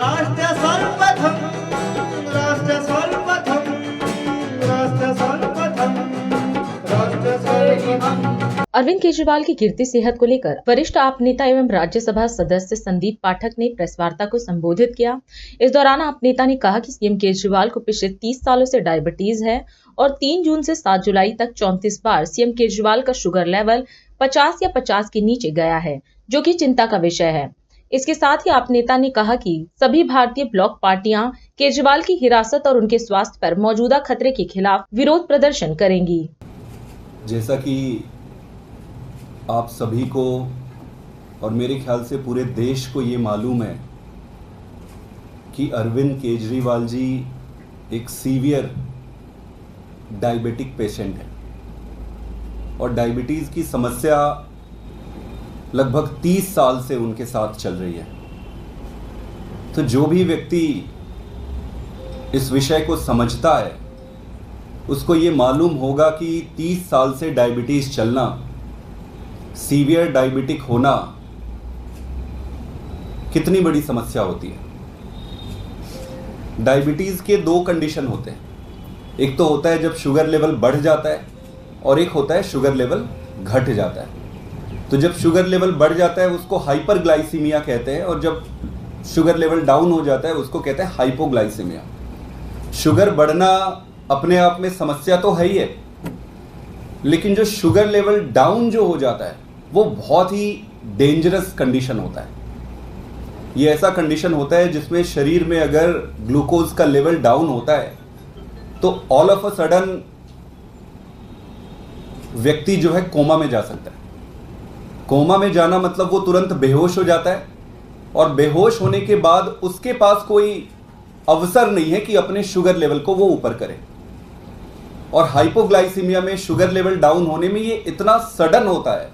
राष्ट्र सर्वप्रथम, राष्ट्र सर्वप्रथम, राष्ट्र सर्वप्रथम, राष्ट्र सर्वप्रथम। अरविंद केजरीवाल की गिरती सेहत को लेकर वरिष्ठ आप नेता एवं राज्यसभा सदस्य संदीप पाठक ने प्रेस वार्ता को संबोधित किया। इस दौरान आप नेता ने कहा कि सीएम केजरीवाल को पिछले 30 सालों से डायबिटीज है और 3 जून से 7 जुलाई तक 34 बार सीएम केजरीवाल का शुगर लेवल 50 या 50 के नीचे गया है, जो कि चिंता का विषय है। इसके साथ ही आप नेता ने कहा कि सभी भारतीय ब्लॉक पार्टियां केजरीवाल की हिरासत और उनके स्वास्थ्य पर मौजूदा खतरे के खिलाफ विरोध प्रदर्शन करेंगी। जैसा कि आप सभी को और मेरे ख्याल से पूरे देश को ये मालूम है कि अरविंद केजरीवाल जी एक सीवियर डायबिटिक पेशेंट है और डायबिटीज़ की समस्या लगभग 30 साल से उनके साथ चल रही है। तो जो भी व्यक्ति इस विषय को समझता है उसको ये मालूम होगा कि 30 साल से डायबिटीज़ चलना, सीवियर डायबिटिक होना कितनी बड़ी समस्या होती है। डायबिटीज़ के 2 कंडीशन होते हैं, एक तो होता है जब शुगर लेवल बढ़ जाता है और एक होता है शुगर लेवल घट जाता है। तो जब शुगर लेवल बढ़ जाता है उसको हाइपरग्लाइसीमिया कहते हैं और जब शुगर लेवल डाउन हो जाता है उसको कहते हैं हाइपोग्लाइसीमिया। शुगर बढ़ना अपने आप में समस्या तो है ही है, लेकिन जो शुगर लेवल डाउन जो हो जाता है वो बहुत ही डेंजरस कंडीशन होता है। ये ऐसा कंडीशन होता है जिसमें शरीर में अगर ग्लूकोज का लेवल डाउन होता है तो ऑल ऑफ अ सडन व्यक्ति जो है कोमा में जा सकता है। कोमा में जाना मतलब वो तुरंत बेहोश हो जाता है और बेहोश होने के बाद उसके पास कोई अवसर नहीं है कि अपने शुगर लेवल को वो ऊपर करे। और हाइपोग्लाइसीमिया में शुगर लेवल डाउन होने में ये इतना सडन होता है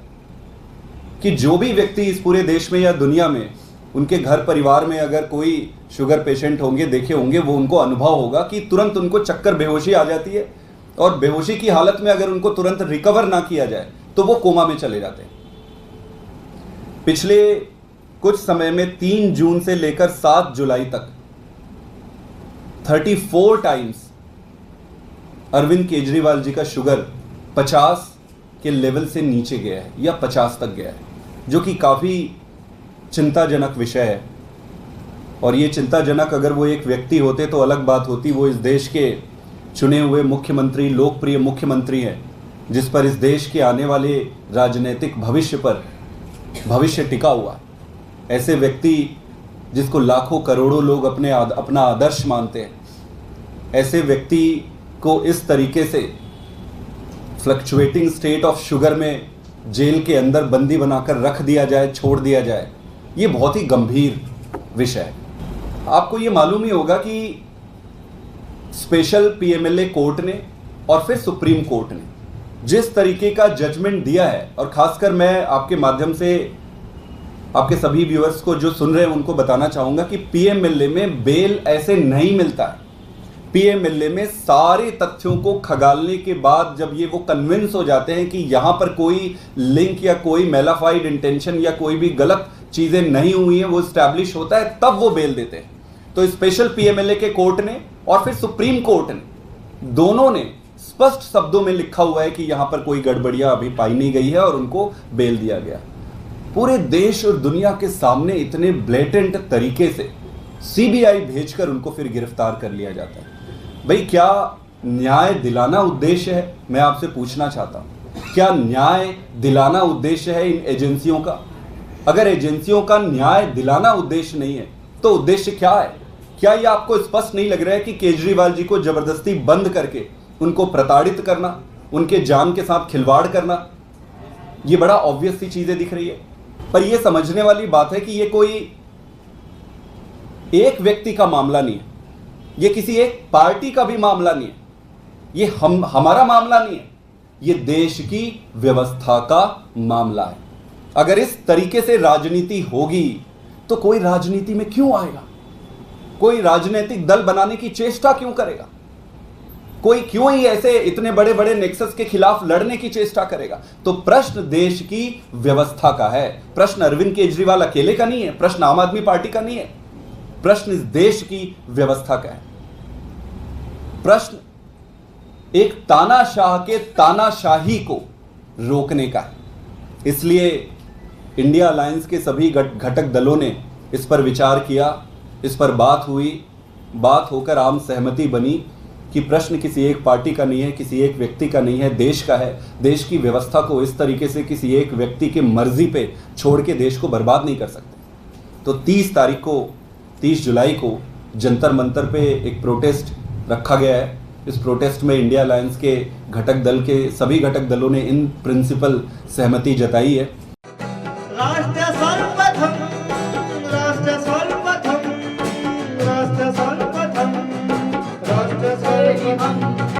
कि जो भी व्यक्ति इस पूरे देश में या दुनिया में उनके घर परिवार में अगर कोई शुगर पेशेंट होंगे, देखे होंगे, वो उनको अनुभव होगा कि तुरंत उनको चक्कर बेहोशी आ जाती है और बेहोशी की हालत में अगर उनको तुरंत रिकवर ना किया जाए तो वो कोमा में चले जाते हैं। पिछले कुछ समय में 3 जून से लेकर 7 जुलाई तक 34 टाइम्स अरविंद केजरीवाल जी का शुगर 50 के लेवल से नीचे गया है या 50 तक गया है, जो कि काफ़ी चिंताजनक विषय है। और ये चिंताजनक अगर वो एक व्यक्ति होते तो अलग बात होती। वो इस देश के चुने हुए मुख्यमंत्री, लोकप्रिय मुख्यमंत्री हैं जिस पर इस देश के आने वाले राजनीतिक भविष्य पर भविष्य टिका हुआ है। ऐसे व्यक्ति जिसको लाखों करोड़ों लोग अपना आदर्श मानते हैं, ऐसे व्यक्ति को इस तरीके से फ्लक्चुएटिंग स्टेट ऑफ शुगर में जेल के अंदर बंदी बनाकर रख दिया जाए, छोड़ दिया जाए, ये बहुत ही गंभीर विषय है। आपको ये मालूम ही होगा कि स्पेशल पीएमएलए कोर्ट ने और फिर सुप्रीम कोर्ट ने जिस तरीके का जजमेंट दिया है, और खासकर मैं आपके माध्यम से आपके सभी व्यूअर्स को जो सुन रहे हैं उनको बताना चाहूँगा कि पीएमएलए में बेल ऐसे नहीं मिलता है। पीएमएलए में सारे तथ्यों को खगालने के बाद जब ये वो कन्विंस हो जाते हैं कि यहाँ पर कोई लिंक या कोई मेलाफाइड इंटेंशन या कोई भी गलत चीज़ें नहीं हुई हैं, वो स्टैब्लिश होता है, तब वो बेल देते हैं। तो स्पेशल पीएमएलए के कोर्ट ने और फिर सुप्रीम कोर्ट ने दोनों ने स्पष्ट शब्दों में लिखा हुआ है कि यहाँ पर कोई गड़बड़ियाँ अभी पाई नहीं गई है और उनको बेल दिया गया। पूरे देश और दुनिया के सामने इतने ब्लेटेंट तरीके से सीबीआई भेजकर उनको फिर गिरफ्तार कर लिया जाता है। भाई, क्या न्याय दिलाना उद्देश्य है? मैं आपसे पूछना चाहता हूँ, क्या न्याय दिलाना उद्देश्य है इन एजेंसियों का? अगर एजेंसियों का न्याय दिलाना उद्देश्य नहीं है तो उद्देश्य क्या है? क्या ये आपको स्पष्ट नहीं लग रहा है कि केजरीवाल जी को जबरदस्ती बंद करके उनको प्रताड़ित करना, उनके जान के साथ खिलवाड़ करना, ये बड़ा ऑब्वियस सी चीजें दिख रही है। पर यह समझने वाली बात है कि ये कोई एक व्यक्ति का मामला नहीं है, ये किसी एक पार्टी का भी मामला नहीं है, ये हमारा मामला नहीं है, ये देश की व्यवस्था का मामला है। अगर इस तरीके से राजनीति होगी तो कोई राजनीति में क्यों आएगा? कोई राजनीतिक दल बनाने की चेष्टा क्यों करेगा? कोई क्यों ही ऐसे इतने बड़े बड़े नेक्सस के खिलाफ लड़ने की चेष्टा करेगा? तो प्रश्न देश की व्यवस्था का है, प्रश्न अरविंद केजरीवाल अकेले का नहीं है, प्रश्न आम आदमी पार्टी का नहीं है। प्रश्न इस देश की व्यवस्था का है। प्रश्न एक तानाशाह के तानाशाही को रोकने का है। इसलिए इंडिया अलायंस के सभी घटक दलों ने इस पर विचार किया, इस पर बात हुई, बात होकर आम सहमति बनी कि प्रश्न किसी एक पार्टी का नहीं है, किसी एक व्यक्ति का नहीं है, देश का है। देश की व्यवस्था को इस तरीके से किसी एक व्यक्ति की मर्जी पे छोड़ के देश को बर्बाद नहीं कर सकते। तो 30 जुलाई को जंतर मंतर पे एक प्रोटेस्ट रखा गया है। इस प्रोटेस्ट में इंडिया अलायंस के सभी घटक दलों ने इन प्रिंसिपल सहमति जताई है।